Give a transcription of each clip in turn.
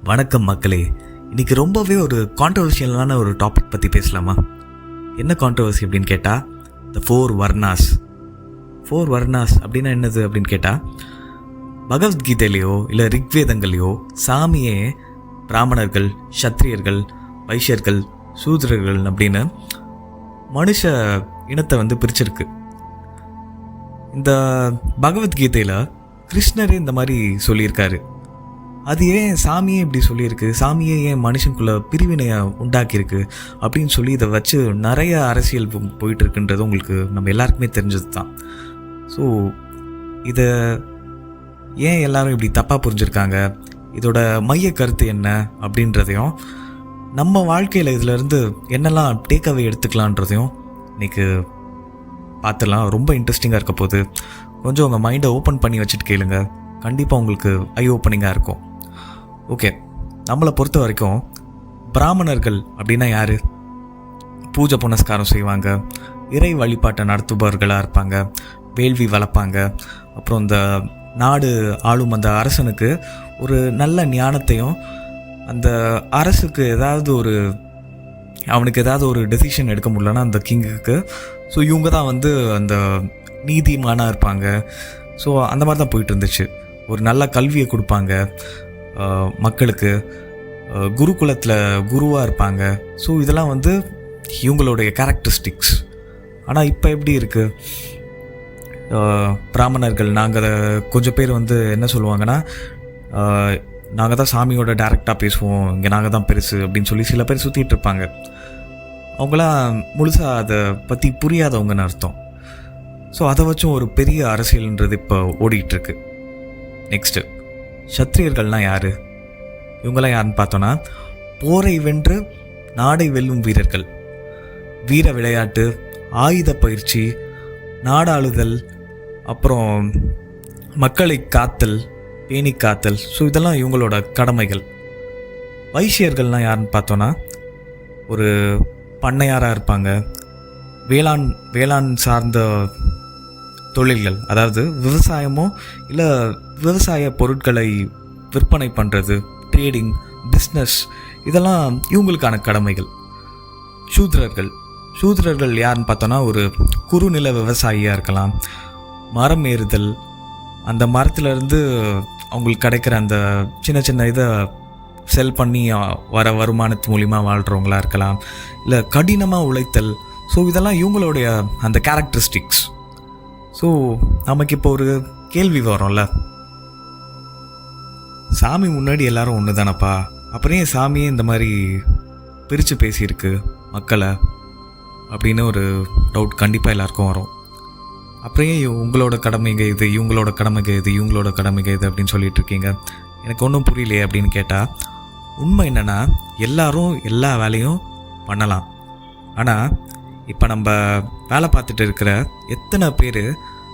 வணக்கம் மக்களே. இன்றைக்கி ரொம்பவே ஒரு கான்ட்ரவர்ஷியலான ஒரு டாபிக் பற்றி பேசலாமா? என்ன கான்ட்ரவர்சி அப்படின்னு கேட்டால், த ஃபோர் வர்ணாஸ். ஃபோர் வர்ணாஸ் அப்படின்னா என்னது அப்படின்னு கேட்டால், பகவத்கீதையிலையோ இல்லை ரிக்வேதங்களையோ சாமியே பிராமணர்கள், சத்திரியர்கள், வைஷ்யர்கள், சூத்ரர்கள் அப்படின்னு மனுஷ இனத்தை பிரிச்சிருக்கு. இந்த பகவத்கீதையில் கிருஷ்ணரே இந்த மாதிரி சொல்லியிருக்காரு. அது ஏன் சாமியே இப்படி சொல்லியிருக்கு, சாமியே ஏன் மனுஷனுக்குள்ள பிரிவினையை உண்டாக்கியிருக்கு அப்படின்னு சொல்லி இதை வச்சு நிறைய அரசியல் போயிட்டு இருக்குன்றது உங்களுக்கு நம்ம எல்லாருக்குமே தெரிஞ்சது தான். ஸோ இதை ஏன் எல்லாரும் இப்படி தப்பாக புரிஞ்சுருக்காங்க, இதோட மைய கருத்து என்ன அப்படின்றதையும், நம்ம வாழ்க்கையில் இதிலேருந்து என்னெல்லாம் டேக்அவே எடுத்துக்கலான்றதையும் இன்றைக்கி பார்த்துலாம். ரொம்ப இன்ட்ரெஸ்டிங்காக இருக்க போது. கொஞ்சம் உங்கள் மைண்டை ஓப்பன் பண்ணி வச்சுட்டு கேளுங்க. கண்டிப்பாக உங்களுக்கு ஐ ஓப்பனிங்காக இருக்கும். ஓகே, நம்மளை பொறுத்த வரைக்கும் பிராமணர்கள் அப்படின்னா யார்? பூஜை புனஸ்காரம் செய்வாங்க, இறை வழிபாட்டை நடத்துபவர்களாக இருப்பாங்க, வேள்வி வளர்ப்பாங்க. அப்புறம் இந்த நாடு ஆளும் அந்த அரசனுக்கு ஒரு நல்ல ஞானத்தையும், அந்த அரசுக்கு அவனுக்கு ஏதாவது ஒரு டெசிஷன் எடுக்க முடியலன்னா அந்த கிங்குக்கு, ஸோ இவங்க தான் அந்த நீதிமானாக இருப்பாங்க. ஸோ அந்த மாதிரி தான் போயிட்டு இருந்துச்சு. ஒரு நல்ல கல்வியை கொடுப்பாங்க மக்களுக்கு, குருகுலத்தில் குருவாக இருப்பாங்க. ஸோ இதெல்லாம் இவங்களுடைய கேரக்டரிஸ்டிக்ஸ். ஆனால் இப்போ எப்படி இருக்குது, பிராமணர்கள் நாங்கள் கொஞ்சம் பேர் என்ன சொல்லுவாங்கன்னா, நாங்கள் தான் சாமியோட டைரெக்டாக பேசுவோம், இங்கே நாங்கள் தான் பெருசு அப்படின்னு சொல்லி சில பேர் சுற்றிட்டு இருப்பாங்க. அவங்களாம் முழுசாக அதை பற்றி புரியாதவங்கன்னு அர்த்தம். ஸோ அதை வச்சும் ஒரு பெரிய அரசியல்ன்றது இப்போ ஓடிட்டுருக்கு. நெக்ஸ்ட்டு, சத்திரியர்கள்னால் யார்? இவங்களாம் யாருன்னு பார்த்தோன்னா, போரை வென்று நாடை வெல்லும் வீரர்கள். வீர விளையாட்டு, ஆயுத பயிற்சி, நாடாளுதல், அப்புறம் மக்களை காத்தல், பேணி காத்தல். ஸோ இதெல்லாம் இவங்களோட கடமைகள். வைஷ்யர்கள்னால் யாருன்னு பார்த்தோன்னா, ஒரு பண்ணையாராக இருப்பாங்க, வேளாண் சார்ந்த தொழில்கள், அதாவது விவசாயமோ இல்லை விவசாய பொருட்களை விற்பனை பண்ணுறது, ட்ரேடிங், பிஸ்னஸ், இதெல்லாம் இவங்களுக்கான கடமைகள். சூத்ரர்கள் யாருன்னு பார்த்தோன்னா, ஒரு குறுநில விவசாயியாக இருக்கலாம், மரம் ஏறுதல், அந்த மரத்துலேருந்து அவங்களுக்கு கிடைக்கிற அந்த சின்ன சின்ன இதை செல் பண்ணி வர வருமானத்து மூலிமா வாழ்கிறவங்களா இருக்கலாம், இல்லை கடினமாக உழைத்தல். ஸோ இதெல்லாம் இவங்களுடைய அந்த கேரக்டரிஸ்டிக்ஸ். ஸோ நமக்கு இப்போ ஒரு கேள்வி வரும்ல, சாமி முன்னாடி எல்லாரும் ஒன்று தானப்பா, அப்புறம் ஏன் சாமியே இந்த மாதிரி பிரித்து பேசியிருக்கு மக்களை அப்படின்னு ஒரு டவுட் கண்டிப்பாக எல்லாருக்கும் வரும். அப்புறம் ஏன் உங்களோட கடமைங்க இது, இவங்களோட கடமைங்க இது, இவங்களோட கடமைங்க இது அப்படின்னு சொல்லிட்டு இருக்கீங்க, எனக்கு ஒன்றும் புரியலையே அப்படின்னு கேட்டால், உண்மை என்னென்னா எல்லாரும் எல்லா வேலையும் பண்ணலாம். ஆனால் இப்போ நம்ம வேலை பார்த்துட்டு இருக்கிற எத்தனை பேர்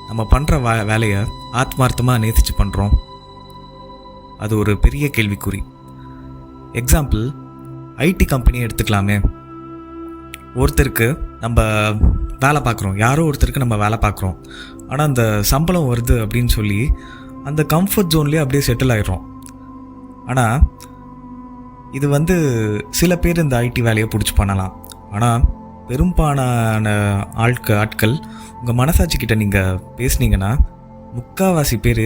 நம்ம பண்ணுற வேலையை ஆத்மார்த்தமாக நேசித்து பண்ணுறோம்? அது ஒரு பெரிய கேள்விக்குறி. எக்ஸாம்பிள், ஐடி கம்பெனியை எடுத்துக்கலாமே. ஒருத்தருக்கு நம்ம வேலை பார்க்குறோம், யாரோ ஒருத்தருக்கு நம்ம வேலை பார்க்குறோம். ஆனால் அந்த சம்பளம் வருது அப்படின்னு சொல்லி அந்த கம்ஃபர்ட் ஜோன்லேயே அப்படியே செட்டில் ஆகிடுறோம். ஆனால் இது சில பேர் இந்த ஐடி வேலையை பிடிச்சி பண்ணலாம். ஆனால் பெரும்பாலான ஆட்கள் உங்கள் மனசாட்சிக்கிட்ட நீங்கள் பேசுனீங்கன்னா, முக்கால்வாசி பேர்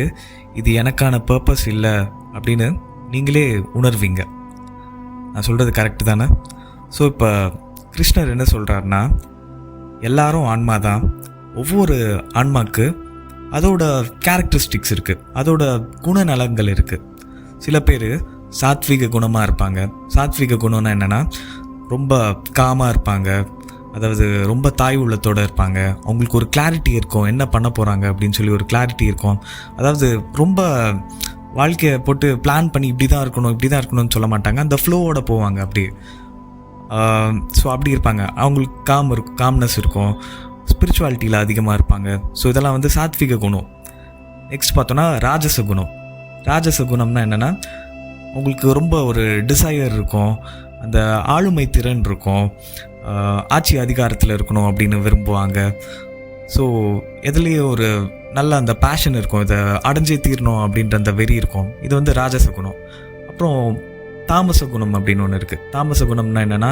இது எனக்கான பர்பஸ் இல்லை அப்படின்னு நீங்களே உணர்வீங்க. நான் சொல்கிறது கரெக்டு தானே? ஸோ இப்போ கிருஷ்ணர் என்ன சொல்கிறாருன்னா, எல்லாரும் ஆன்மா தான். ஒவ்வொரு ஆன்மாவுக்கு அதோட கேரக்டரிஸ்டிக்ஸ் இருக்குது, அதோட குணநலங்கள் இருக்குது. சில பேர் சாத்விக குணமாக இருப்பாங்க. சாத்விக குணம்னா என்னென்னா, ரொம்ப காமாக இருப்பாங்க, அதாவது ரொம்ப தாய் உள்ளத்தோடு இருப்பாங்க. அவங்களுக்கு ஒரு கிளாரிட்டி இருக்கும், என்ன பண்ண போகிறாங்க அப்படின்னு சொல்லி ஒரு கிளாரிட்டி இருக்கும். அதாவது ரொம்ப வாழ்க்கையை போட்டு பிளான் பண்ணி இப்படி தான் இருக்கணும்னு சொல்ல மாட்டாங்க, அந்த ஃப்ளோவோட போவாங்க அப்படியே. ஸோ அப்படி இருப்பாங்க. அவங்களுக்கு காம்னஸ் இருக்கும், ஸ்பிரிச்சுவாலிட்டியில் அதிகமாக இருப்பாங்க. ஸோ இதெல்லாம் சாத்விக குணம். நெக்ஸ்ட் பார்த்தோன்னா ராஜச குணம்னா என்னென்னா, உங்களுக்கு ரொம்ப ஒரு டிசையர் இருக்கும், அந்த ஆளுமை திறன் இருக்கும், ஆட்சி அதிகாரத்தில் இருக்கணும் அப்படின்னு விரும்புவாங்க. ஸோ எதுலேயே ஒரு நல்ல அந்த பேஷன் இருக்கும், இதை அடைஞ்சே தீரணும் அப்படின்ற அந்த வெறி இருக்கும். இது ராஜச குணம். அப்புறம் தாமச குணம் அப்படின்னு ஒன்று இருக்குது. தாமச குணம்னா என்னென்னா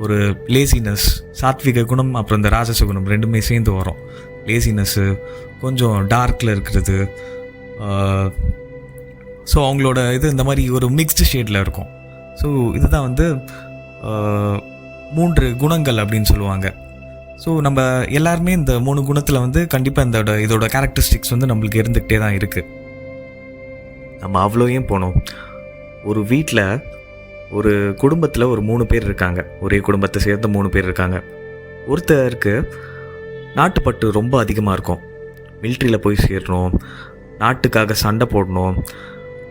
ஒரு லேசினஸ், சாத்விக குணம் அப்புறம் இந்த ராஜச குணம் ரெண்டுமே சேர்ந்து வரும். லேசினஸ்ஸு, கொஞ்சம் டார்க்கில் இருக்கிறது. ஸோ அவங்களோட இது இந்த மாதிரி ஒரு மிக்ஸ்டு ஷேடில் இருக்கும். ஸோ இதுதான் வந்து 3 குணங்கள் அப்படின்னு சொல்லுவாங்க. ஸோ நம்ம எல்லாருமே இந்த 3 குணத்தில் வந்து கண்டிப்பாக இதோட கேரக்டரிஸ்டிக்ஸ் வந்து நம்மளுக்கு இருந்துக்கிட்டே தான் இருக்குது. நம்ம அவ்வளோயும் போனோம். ஒரு வீட்டில் ஒரு குடும்பத்தில் ஒரு 3 பேர் இருக்காங்க. ஒரே குடும்பத்தை சேர்ந்த 3 பேர் இருக்காங்க. ஒருத்தருக்கு நாட்டுப்பற்று ரொம்ப அதிகமாக இருக்கும். மிலிட்ரியில் போய் சேரணும், நாட்டுக்காக சண்டை போடணும்,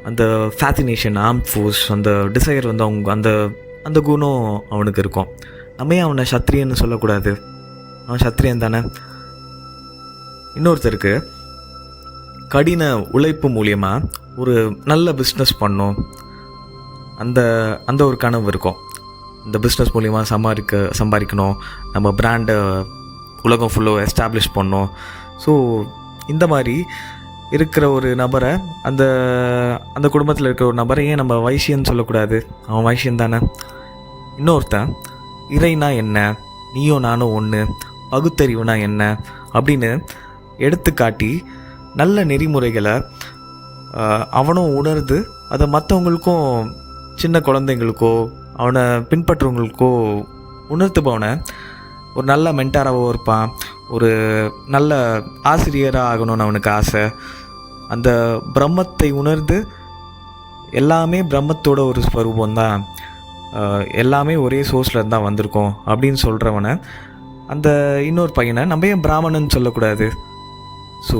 அந்த ஃபேசினேஷன், ஆர்ம் ஃபோர்ஸ், அந்த டிசைர் வந்து அவங்க அந்த குணம் அவனுக்கு இருக்கும். நம்ம ஏன் அவனை சத்திரியன்னு சொல்லக்கூடாது? அவன் சத்திரியன் தானே. இன்னொருத்தருக்கு கடின உழைப்பு மூலியமாக ஒரு நல்ல பிஸ்னஸ் பண்ணணும், அந்த ஒரு கனவு இருக்கும். இந்த பிஸ்னஸ் மூலியமாக சம்பாதிக்கணும், நம்ம பிராண்டை உலகம் ஃபுல்லாக எஸ்டாப்ளிஷ் பண்ணோம். ஸோ இந்த மாதிரி இருக்கிற ஒரு நபரை, அந்த குடும்பத்தில் இருக்கிற ஒரு நபரை ஏன் நம்ம வைசியன்னு சொல்லக்கூடாது? அவன் வைசியன் தானே. இன்னொருத்தன் இறைனா என்ன, நீயோ நானும் ஒன்று, பகுத்தறிவுனா என்ன அப்படின்னு எடுத்துக்காட்டி நல்ல நெறிமுறைகளை அவனும் உணர்ந்து அதை மற்றவங்களுக்கும், சின்ன குழந்தைங்களுக்கோ அவனை பின்பற்றுறவங்களுக்கோ உணர்த்துபவனை ஒரு நல்ல மென்டாராகவும் இருப்பான். ஒரு நல்ல ஆசிரியராக ஆகணும்னு அவனுக்கு ஆசை. அந்த பிரம்மத்தை உணர்ந்து எல்லாமே பிரம்மத்தோட ஒரு ஸ்வரூபம் தான், எல்லாமே ஒரே சோர்ஸில் இருந்தால் வந்திருக்கோம் அப்படின்னு சொல்கிறவனை, அந்த இன்னொரு பையனை நம்ம ஏன் பிராமணன் சொல்லக்கூடாது? ஸோ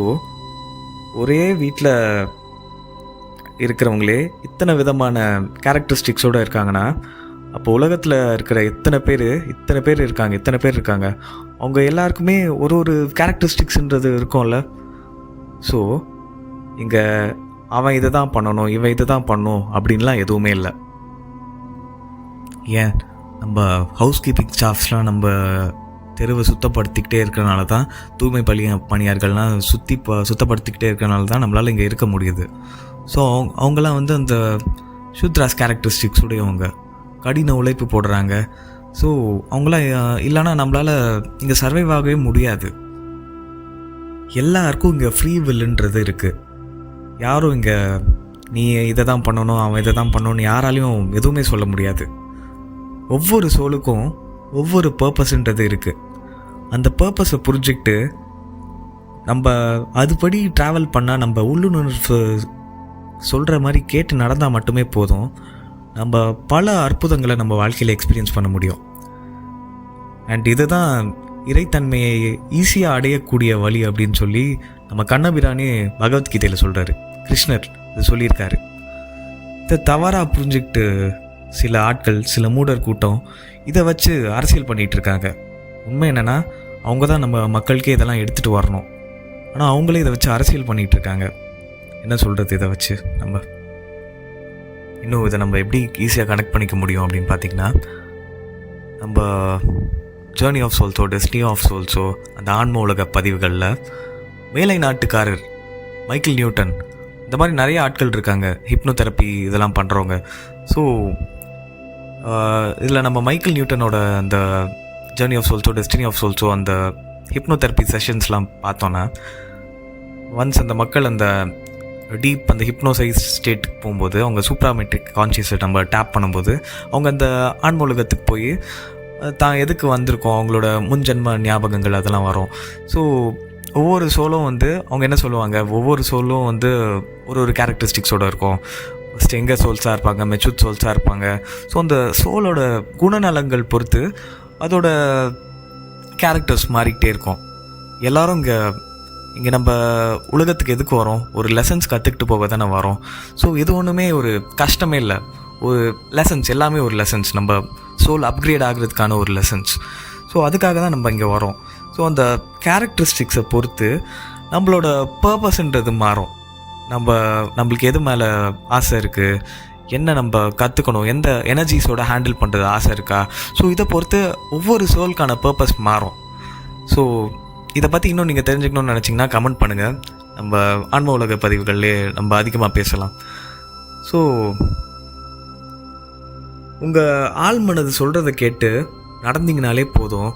ஒரே வீட்டில் இருக்கிறவங்களே இத்தனை விதமான கேரக்டரிஸ்டிக்ஸோடு இருக்காங்கன்னா, அப்போ உலகத்தில் இருக்கிற இத்தனை பேர் இருக்காங்க. அவங்க எல்லாருக்குமே ஒரு கேரக்டரிஸ்டிக்ஸ்ன்றது இருக்கும்ல. ஸோ இங்கே அவன் இதை தான் பண்ணணும், இவன் இதை தான் பண்ணணும் அப்படின்லாம் எதுவுமே இல்லை. ஏன் நம்ம ஹவுஸ் கீப்பிங் ஸ்டாஃப்ஸ்லாம் நம்ம தெருவை சுத்தப்படுத்திக்கிட்டே இருக்கிறனால தான், தூய்மை பணியார்கள்லாம் சுத்தப்படுத்திக்கிட்டே இருக்கிறனால தான் நம்மளால் இங்கே இருக்க முடியுது. ஸோ அவங்களாம் வந்து அந்த சூத்ராஸ் கேரக்டரிஸ்டிக்ஸ் உடையவங்க, கடின உழைப்பு போடுறாங்க. ஸோ அவங்களாம் இல்லைன்னா நம்மளால் இங்கே சர்வைவ் ஆகவே முடியாது. எல்லாருக்கும் இங்கே ஃப்ரீ வில்லுன்றது இருக்குது. யாரும் இங்கே நீ இதை தான் பண்ணணும், அவன் இதை தான் பண்ணணும்னு யாராலையும் எதுவுமே சொல்ல முடியாது. ஒவ்வொரு சோலுக்கும் ஒவ்வொரு பர்பஸ்ன்றது இருக்குது. அந்த பர்பஸை புரிஞ்சுக்கிட்டு நம்ம அதுபடி ட்ராவல் பண்ணால், நம்ம உள்ளுணர்வு சொல்கிற மாதிரி கேட்டு நடந்தால் மட்டுமே போதும், நம்ம பல அற்புதங்களை நம்ம வாழ்க்கையில் எக்ஸ்பீரியன்ஸ் பண்ண முடியும். அண்ட் இதுதான் இறைத்தன்மையை ஈஸியாக அடையக்கூடிய வழி அப்படின்னு சொல்லி நம்ம கண்ணபிரானே பகவத்கீதையில் சொல்கிறாரு. கிருஷ்ணர் இது சொல்லியிருக்காரு. இதை தவறாக புரிஞ்சுக்கிட்டு சில ஆட்கள், சில மூடர் கூட்டம் இதை வச்சு அரசியல் பண்ணிகிட்டு இருக்காங்க. உண்மை என்னென்னா, அவங்க தான் நம்ம மக்களுக்கே இதெல்லாம் எடுத்துகிட்டு வரணும். ஆனால் அவங்களே இதை வச்சு அரசியல் பண்ணிகிட்டு இருக்காங்க. என்ன சொல்கிறது, இதை வச்சு நம்ம இன்னும் இதை நம்ம எப்படி ஈஸியாக கனெக்ட் பண்ணிக்க முடியும் அப்படின்னு பார்த்திங்கன்னா, நம்ம ஜேர்னி ஆஃப் சோல்ஸோ, டெஸ்டினி ஆஃப் சோல்ஸோ, அந்த ஆன்ம உலக பதிவுகளில் மேலை நாட்டுக்காரர் மைக்கேல் நியூட்டன், இந்த மாதிரி நிறைய ஆட்கள் இருக்காங்க, ஹிப்னோதெரப்பி இதெல்லாம் பண்ணுறவங்க. ஸோ இதில் நம்ம மைக்கேல் நியூட்டனோட அந்த ஜேர்னி ஆஃப் சோல்ஸோ, டெஸ்டினி ஆஃப் சோல்ஸோ, அந்த ஹிப்னோதெரப்பி செஷன்ஸ்லாம் பார்த்தோன்னா, ஒன்ஸ் அந்த மக்கள் அந்த டீப் அந்த ஹிப்னோசைஸ் ஸ்டேட்டுக்கு போகும்போது, அவங்க சூப்ராமெட்ரிக் கான்ஷியஸை நம்ம டேப் பண்ணும்போது, அவங்க அந்த ஆன்ம உலகத்துக்கு போய் தான் எதுக்கு வந்திருக்கோம், அவங்களோட முன்ஜென்ம ஞாபகங்கள் அதெல்லாம் வரும். ஸோ ஒவ்வொரு சோலும் வந்து அவங்க என்ன சொல்லுவாங்க, ஒவ்வொரு சோலும் வந்து ஒரு கேரக்டரிஸ்டிக்ஸோடு இருக்கும். ஃபஸ்ட்டு எங்கே சோல்ஸாக இருப்பாங்க, மெச்சூர் சோல்ஸாக இருப்பாங்க. ஸோ அந்த சோலோட குணநலங்கள் பொறுத்து அதோட கேரக்டர்ஸ் மாறிக்கிட்டே இருக்கும். எல்லோரும் இங்கே நம்ம உலகத்துக்கு எதுக்கு வரோம், ஒரு லெசன்ஸ் கற்றுக்கிட்டு போக தானே வரோம். ஸோ இது ஒன்றுமே ஒரு கஷ்டமே இல்லை, ஒரு லெசன்ஸ், எல்லாமே ஒரு லெசன்ஸ், நம்ம சோல் அப்கிரேட் ஆகிறதுக்கான ஒரு லெசன்ஸ். ஸோ அதுக்காக தான் நம்ம இங்கே வரோம். ஸோ அந்த கேரக்டரிஸ்டிக்ஸை பொறுத்து நம்மளோட பர்பஸ்ன்றது மாறும். நம்மளுக்கு எது மேலே ஆசை இருக்குது, என்ன நம்ம கற்றுக்கணும், எந்த எனர்ஜிஸோட ஹேண்டில் பண்ணுறது ஆசை இருக்கா, ஸோ இதை பொறுத்து ஒவ்வொரு சோலுக்கான பர்பஸ் மாறும். ஸோ இதை பற்றி இன்னும் நீங்கள் தெரிஞ்சுக்கணும்னு நினச்சிங்கன்னா கமெண்ட் பண்ணுங்கள். நம்ம ஆன்ம உலக பதிவுகள்லேயே நம்ம அதிகமாக பேசலாம். ஸோ உங்கள் ஆள் மனது சொல்கிறத கேட்டு நடந்தீங்கனாலே போதும்,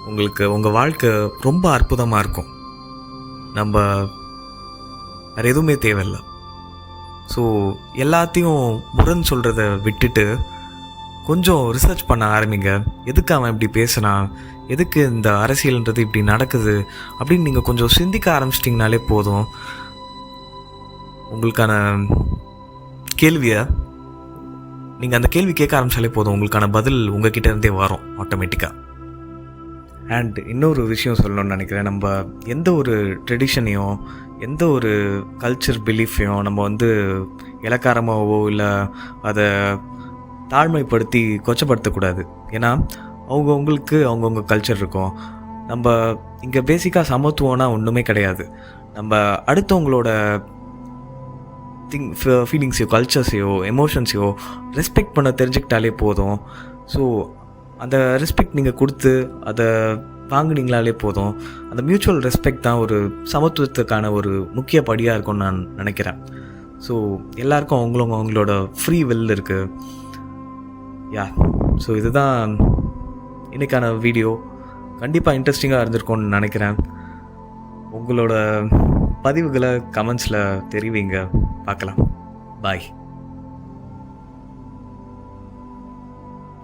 உங்களுக்கு உங்கள் வாழ்க்கை ரொம்ப அற்புதமாக இருக்கும். நம்ம வேறு எதுவுமே தேவையில்லை. ஸோ எல்லாத்தையும் முரண் சொல்கிறத விட்டுட்டு கொஞ்சம் ரிசர்ச் பண்ண ஆரம்பிங்க. எதுக்கு அவன் இப்படி பேசுனான், எதுக்கு இந்த அரசியல்ன்றது இப்படி நடக்குது அப்படின்னு நீங்கள் கொஞ்சம் சிந்திக்க ஆரம்பிச்சிட்டிங்கனாலே போதும், உங்களுக்கான கேள்வியை நீங்கள் அந்த கேள்வி கேட்க ஆரம்பித்தாலே போதும், உங்களுக்கான பதில் உங்ககிட்ட இருந்தே வரும் ஆட்டோமேட்டிக்காக. அண்ட் இன்னொரு விஷயம் சொல்லணும்னு நினைக்கிறேன். நம்ம எந்த ஒரு ட்ரெடிஷனையும் எந்த ஒரு கல்ச்சர் பிலீஃபையும் நம்ம இலக்காரமாகவோ இல்லை அதை தாழ்மைப்படுத்தி கொச்சப்படுத்தக்கூடாது. ஏன்னா அவங்கவுங்க கல்ச்சர் இருக்கும். நம்ம இங்கே பேசிக்காக சமத்துவம்னா ஒன்றுமே கிடையாது. நம்ம அடுத்தவங்களோட ஃபீலிங்ஸையோ கல்ச்சர்ஸையோ எமோஷன்ஸையோ ரெஸ்பெக்ட் பண்ண தெரிஞ்சுக்கிட்டாலே போதும். ஸோ அந்த ரெஸ்பெக்ட் நீங்கள் கொடுத்து அதை வாங்கினீங்களாலே போதும். அந்த மியூச்சுவல் ரெஸ்பெக்ட் தான் ஒரு சமத்துவத்துக்கான ஒரு முக்கிய படியாக இருக்கும்னு நான் நினைக்கிறேன். ஸோ எல்லாருக்கும் அவங்களோட ஃப்ரீ வில் இருக்குது. ஸோ இதுதான் இன்றைக்கான வீடியோ. கண்டிப்பாக இன்ட்ரெஸ்டிங்காக இருந்திருக்கும்னு நினைக்கிறேன். உங்களோட பதிவுகளை கமெண்ட்ஸில் தெரிவிங்க, பார்க்கலாம். பாய்.